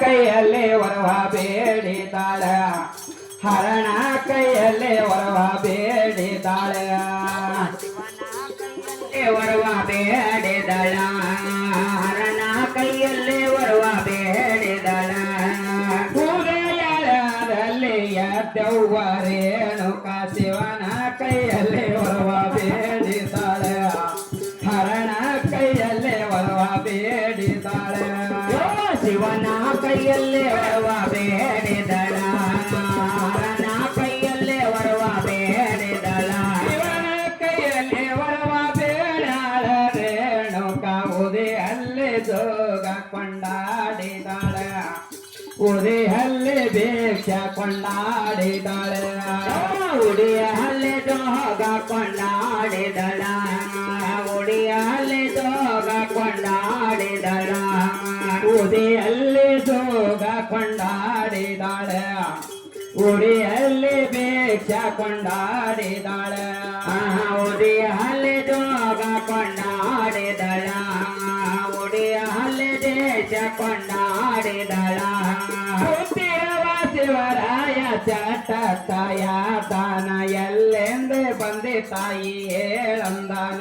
ಕೈಯಲ್ಲಿ ವರವ ಬೇಡಿದಾಳ ಹರಣ ಕೈಯಲ್ಲಿ ವರವ ಬೇಡಿದಾಳ ವರವ ಬೇಡಿದಳ ಹರಣ ಕೈಯಲ್ಲಿ ವರವ ಬೇಡಿದಳ ಹೃದಯದಲ್ಲಿ ಎದ್ದವ್ವ ರೇಣುಕಾ ಶಿವನ ಕೈಯಲ್ಲಿ ವರವ ಬೇಡಿದಾಳ ಹರಣ ಕೈಯಲ್ಲಿ ವರವ ಬೇಡಿದಾಳ ಶಿವನ ಕೈಯಲ್ಲಿ ವರವ ಬೇಡಿದಳ ಹರಣ ಕೈಯಲ್ಲಿ ವರವ ಬೇಡಿದಳ ಶಿವನ ಕೈಯಲ್ಲಿ ವರವ ಬೇಡಾಳ ರೇಣುಕಾ ಉದಯಲ್ಲಿ ಜೋಗ ಕೊಂಡಾಡಿದಾಳ ಉದಯಲ್ಲಿ ಭಿಕ್ಷ ಕೊಂಡಾಡಿದಾಳ ಉಡಿಯಲ್ಲಿ ಜೋಗ ಕೊಂಡಾಡಿದಳ ಉಡಿಯಲ್ಲಿ ಜೋಗ ಕೊಂಡಾಡಿದಳ ಉದಿಯಲ್ಲಿ ಜೋಗ ಕೊಂಡಾಡಿದಾಳ ಉಡಿಯಲ್ಲಿ ಭಿಕ್ಷ ಕೊಂಡಾಡಿದಾಳ ಉದಿಯಲ್ಲಿ ಜೋಗ ಕೊಂಡಾಡಿದಳ ಉಡಿಯಲ್ಲಿ ದೇಶ ಕೊಂಡಾಡಿದಳ ಶಿವರಾಯ ಚಟತಾಯ ದಾನ ಎಲ್ಲೆಂದು ಬಂದೆ ತಾಯಿ ಹೇಳಂದಾನ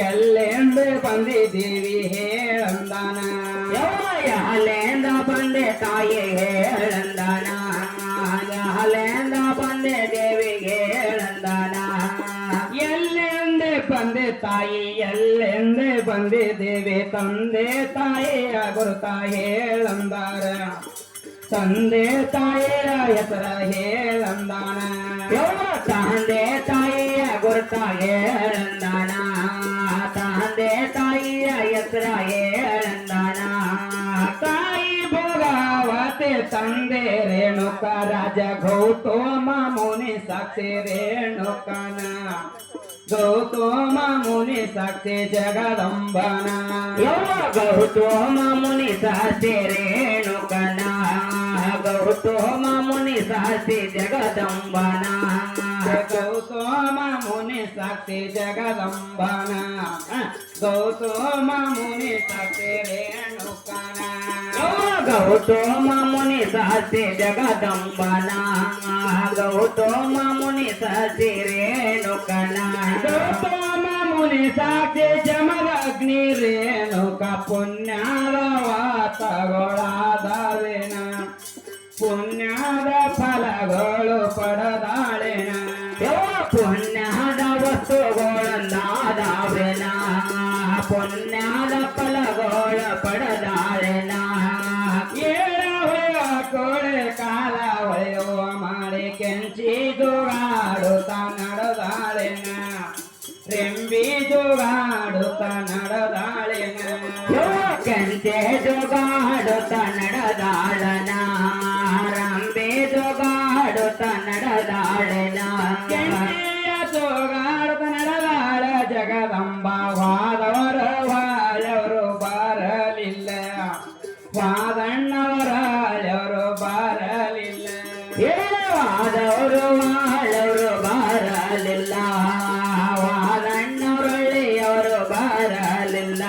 ಎಲ್ಲೆಂದು ಬಂದಿದ್ದೀವಿ ಹೇಳಂದಾನ ಅಲ್ಲೆಂದ ಬಂದೆ ತಾಯಿ ಹೇಳಂದಾನ ಅಲ್ಲೆಂದ ಬಂದೆ ದೇವಿಗೆ ಹೇಳಂದಾನ ಎಲ್ಲೆಂದು ಬಂದೆ ತಾಯಿ ಎಲ್ಲೆಂದು ಬಂದಿದ್ದೇವೆ ತಂದೆ ತಾಯಿಯ ಗುರುತ ಹೇಳಂದಾರ ತಂದೆ ತಾಯಿಯ ಹೆಸರ ಹೇಳಂದಾನ ತಂದೆ ತಾಯಿಯ ಗುರುತ ಹೇಳಂದಾನ ತಂದೆ ತಾಯಿಯ ಹೆಸರ ಹೇಳಂದಾನ ತಾಯಿ ಭೋಗಾವತಿ ತಂದೆ ರೇಣುಕ ರಾಜ ಗೌತಮ ಮುನಿ ಸಾಕ್ಷಿ ರೇಣುಕನ ಗೌತಮ ಮುನಿ ಸಾಕ್ಷಿ ಜಗದಂಬನ ಗೌತಮ ಮುನಿ ಸಾಕ್ಷಿ ರೇಣುಕನ ಗೌತಮ ಮುನಿ ಸಾಕ್ಷಿ ಜಗದಂಬನ ಗೌತಮ ಮುನಿ ಸಾಕ್ಷಿ ಜಗದಂಬನ ಗೌತಮ ಮುನಿ ಸಾಕ್ಷಿ ರೇಣುಕನ ಗೌತಮ ಮುನಿ ಸಾಕ್ಷಿ ಜಗದಂಬನ ಗೌತಮ ಮುನಿ ಸಾಕ್ಷಿ ರೇಣುಕನ ಗೌತಮ ಮುನಿ ಸಾಕ್ಷಿ ಜಮದಗ್ನಿ ರೇಣುಕ ಪುಣ್ಯದ ವಾತಗೊಳಾದವೇನ ಪುಣ್ಯದ ಫಲಗಳು ಪಡೆದಾಳೆನ ಪುಣ್ಯದ ವಸ್ತುಗಳನ್ನಾದವೇನ ಪುಣ್ಯದ ಫಲಗಳು ಪಡೆದಾಳೆನ ಕೋಳೆ ಕಾಲ ಹೊಳೆಯುವ ಮಾಡಿ ಕೆಂಚಿ ಜೋಗಾಡುತ್ತ ನಡೆದಾಳೆನ ರೆಂಬಿ ಜೋಗಾಡುತ್ತ ನಡೆದಾಳೆನ ಕೆಂಚೆ ಜೋಗಾಡುತ್ತ ನಡೆದಾಳನ ರಂಬಿ ಜೋಗಾಡುತ್ತ ನಡೆದಾಳೆನ ಕೆಂಚೆಯ ಜೋಗಾಡುತ್ತ ನಡೆದಾಳ ಜಗದಂಬ ವಾದವರ ವಾಳವರು ಬರಲಿಲ್ಲ ವಾದಣ್ಣವರ ಬರಲಿಲ್ಲ ವಾದವರು ವಾಳವರು ಬರಲಿಲ್ಲ ವಾದಣ್ಣವರಳ್ಳಿಯವರು ಬರಲಿಲ್ಲ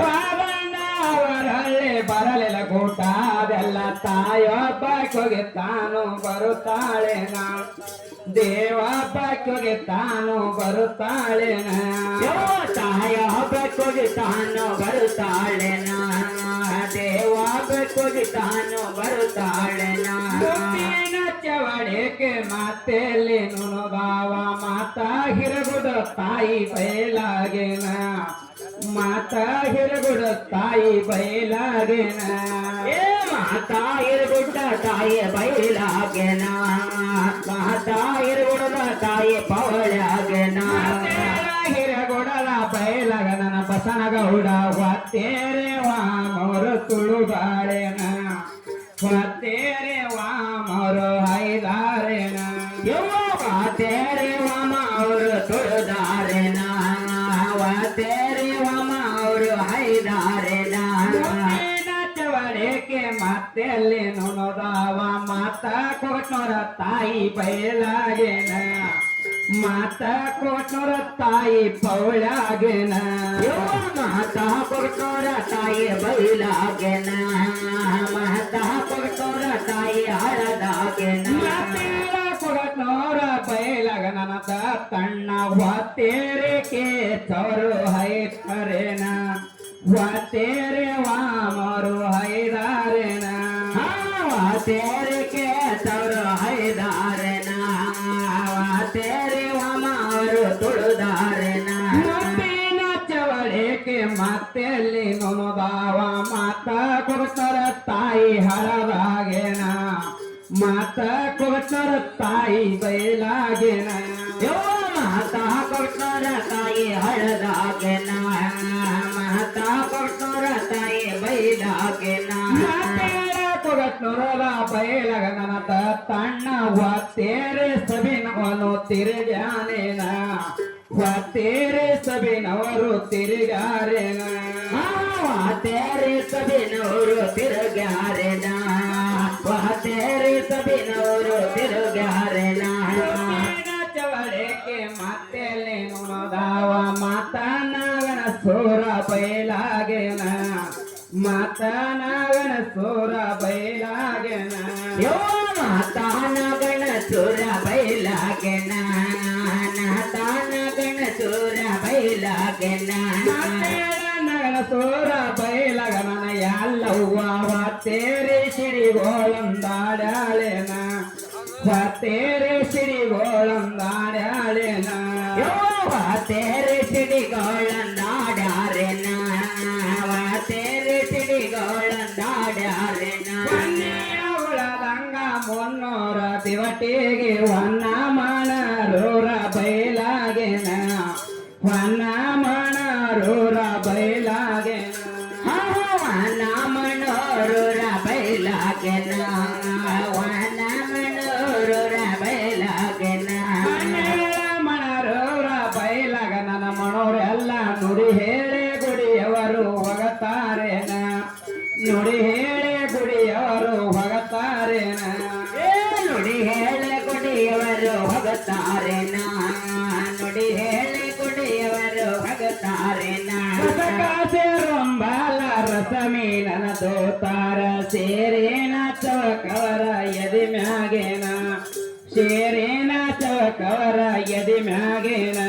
ವಾದಣ್ಣವರಳ್ಳಿ ಬರಲಿಲ್ಲ ಕೂಟ ಅದೆಲ್ಲ ತಾಯೊಬ್ಬ ಕೊಗೆ ತಾನು ಬರುತ್ತಾಳೆನ ದೇವಬ್ಬ ಕೊಗೆ ತಾನು ಬರುತ್ತಾಳೆನ ತಾಯೊಬ್ಬ ಕೊಗೆ ತಾನು ಬರುತ್ತಾಳೆನ ದೇವಬ್ಬ ಕೊಗೆ ತಾನು ಬರುತ್ತಾಳೆನ ಚವಡಿಕೆ ಮಾತೆಯಲ್ಲಿ ನುಣುಗಾವ ಮಾತಾ ಹಿರಗುಡ ತಾಯಿ ಬಯಲಾಗೆನ ಮಾತಾ ಹಿರಗುಡ ತಾಯಿ ಬಯಲಾಗೆನ ಮಾತಾ ಹಿರಗುಡ್ಡ ತಾಯಿ ಬಯಲಾಗೆನ ಮಾತಾ ಹಿರಗುಡದ ತಾಯಿ ಪವಳಾಗೆನ ಹಿರಗುಡದ ಬಯಲಾಗನ ಬಸನಗೌಡ ಹೊತ್ತೇರೆ ವಾಮರು ತುಳುಗಾಳೆನ ಹೊತ್ತೇರೆ ವಾಮರು ಹೈದಾರೆನ ತೇರೆ ವಾಮ ಅವರು ತುಳುದಾರೆನ ತೇರೆ ವಾಮ ಅವರು ಹೈದಾರೆನ ಚವಡಿಕೆ ಮತ್ತೆ ಅಲ್ಲಿ ನುಣುದಾವ ಮಾತ ಕೊಟ್ನೋರ ತಾಯಿ ಬಯಲಾಗೆನ ಮಾತಾ ಕೊಟ್ನೋರ ತಾಯಿ ಪೌಳಾಗೆನ ಮಾತಾ ಕೊಟ್ನೋರ ತಾಯಿ ಬೈಲಾಗೆನ ಬೈಲಾಗೆನ ಕೊಡಕ್ನೋರ ಬೈಲಗನದ ತಣ್ಣ ವಾತೇರೆ के चौरो है करेना वातेरे वामरो हैदारेना वातेरे के चौरो हैदारेना वातेरे वामरो ತುಳುದಾರೆನ ಮುಪ್ಪಿನ ಚವಳಿಕೆ ಮಾತೆಯಲ್ಲಿ ನೊನದಾವ ಮಾತ ಕೊಡ್ತಾರ ತಾಯಿ ಹಳದಾಗೇನ ಮಾತ ಕೊಡ್ತಾರ ತಾಯಿ ಬೈಲಾಗೇನ ಮಾತಾ ಕೊಡ್ತಾರ ತಾಯಿ ಹಳದಾಗೆನ ಮಾತಾ ಕೊಡ್ತಾರ ತಾಯಿ ಬೈಲಾಗೆನ ಕೊಡಕ್ನೊರದ ಬೈಲಗನತ ತಣ್ಣ ವಾತೇರೆ ಸಬಿನವನು ತಿರುಗಾನೇನ ವಾತೇರೆ ಸಬಿನವರು ತಿರುಗಾರೇನ ವಾತೇರೆ ಸಬಿನವರು ತಿರುಗಾರೆನ ವಾತೇರೆ ಸಬಿನವರು ತಿರುಗಾರೆನ ಚವಳಿಕೆ ಮಾತೆಯಲ್ಲಿ ನುಣದಾವ ಮಾತನಾಗನ ಸೋರ ಬೈಲಾಗೆನ ಮಾತನಾಗನ ಸೋರ ಬೈಲಾಗೆನ ಮಾತಾನಗಣ ಸುರ ಬೈಲಾಗೆನ ನಾತಾನಗಣ ಸುರ ಬೈಲಾಗೆನ ನಗನ ಸೋರ ಬೈಲಗನ ಎಲ್ಲವ್ವ ತೇರೆ ಸಿಡಿಗೋಳಂದಾಡ್ಯಾಳೆನ ತೇರೆ ಸಿಡಿಗೋಳಂದಾಡ್ಯಾಳೆನ ತೇರೆ ಸಿಡಿಗೋಳಂದಾಡ್ಯಾರೆನ ತೇರೆ ಸಿಡಿಗೋಳಂದಾಡ್ಯಾರೆನ ಉಳದಂಗ ಮುನ್ನೂರ ತಿವಟಿಗೆ ಹೊನ್ನ ಮಣರೂರ ಬೈಲಾಗೆನ ಹೊನ್ನ ಮಣರೂರ ಬೈಲಾಗೆನ ವನ ಮಣೋರೂರ ಬೈಲಾಗೆನ ವನ ಮಣೋರೂರ ಬೈಲಾಗೆನ ಮಣರೂರ ಬೈಲಾಗನ ಮಣೋರೆಲ್ಲ ನುಡಿ ಹೇಳಿ ಗುಡಿಯವರು ಹೊಗತಾರೇನ ನುಡಿ ಹೇಳಿ ಗುಡಿಯವರು ಹೊಗತಾರೇನ ನುಡಿ ಹೇಳಿ ಗುಡಿಯವರು ಹೊಗತಾರೇನ ನುಡಿ ಹೇಳಿ ಗುಡಿಯವರು ಹೊಗತಾರೇನ ಸೇರೊಂಬಾಲ ರಸಮೀನನ ದೋತಾರ ಸೇರೇನ ಚೌಕವರ ಎದಿ ಮ್ಯಾಗೇನ ಸೇರೇನ ಚೌಕವರ ಎದಿ ಮ್ಯಾಗೇನ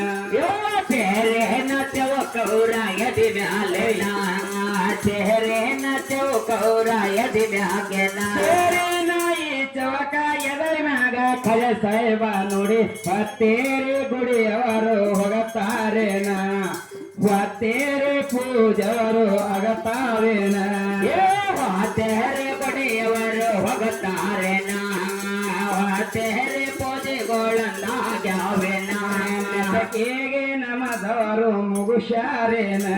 ಸೇರೇನ ಚೌಕೌರ ಎದಿ ಮ್ಯಾಲೇನ ಸೇರೇನ ಚೌಕೌರ ಎದಿ ಮ್ಯಾಗೆನ ಸೇರೇನ ಈ ಚೌಕ ಎದಿ ಮ್ಯಾಗ ಖಜ ಸಾಹೇಬ ನುಡಿ ಹತ್ತೇರಿ ಗುಡಿಯವರು ಹೊಗತಾರೇನ ವಾತೇರೆ ಪೂಜವರು ಅಗತಾರೇನ ವಾತೇರೆ ಗುಡಿಯವರು ಹೊಗತಾರೇನ ವಾತೇರೆ ಪೂಜೆಗಳನ್ನಾಗ್ಯಾವೆನ ನಸಕೇಗೆ ನಮದವರು ಮುಗುಷಾರೇನ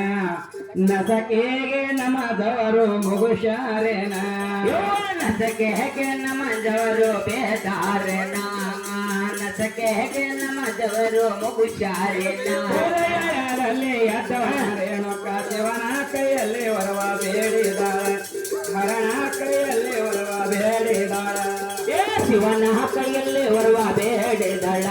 ನಸಕೇಗೆ ನಮದವರು ಮುಗುಷಾರೇನ ನಸಕೆಗೆ ನಮದವರು ಬೇದಾರೆನ ನಸಕೆಗೆ ನಮದವರು ಮುಗುಷಾರೆನ ರೇಣುಕ ಶಿವನ ಕೈಯಲ್ಲಿ ವರವ ಬೇಡಿದಾಳ ಹರಣ ಕೈಯಲ್ಲಿ ವರವ ಬೇಡಿದಾಳ ಶಿವನ ಕೈಯಲ್ಲಿ ಬರುವ ಬೇಡಿದಳ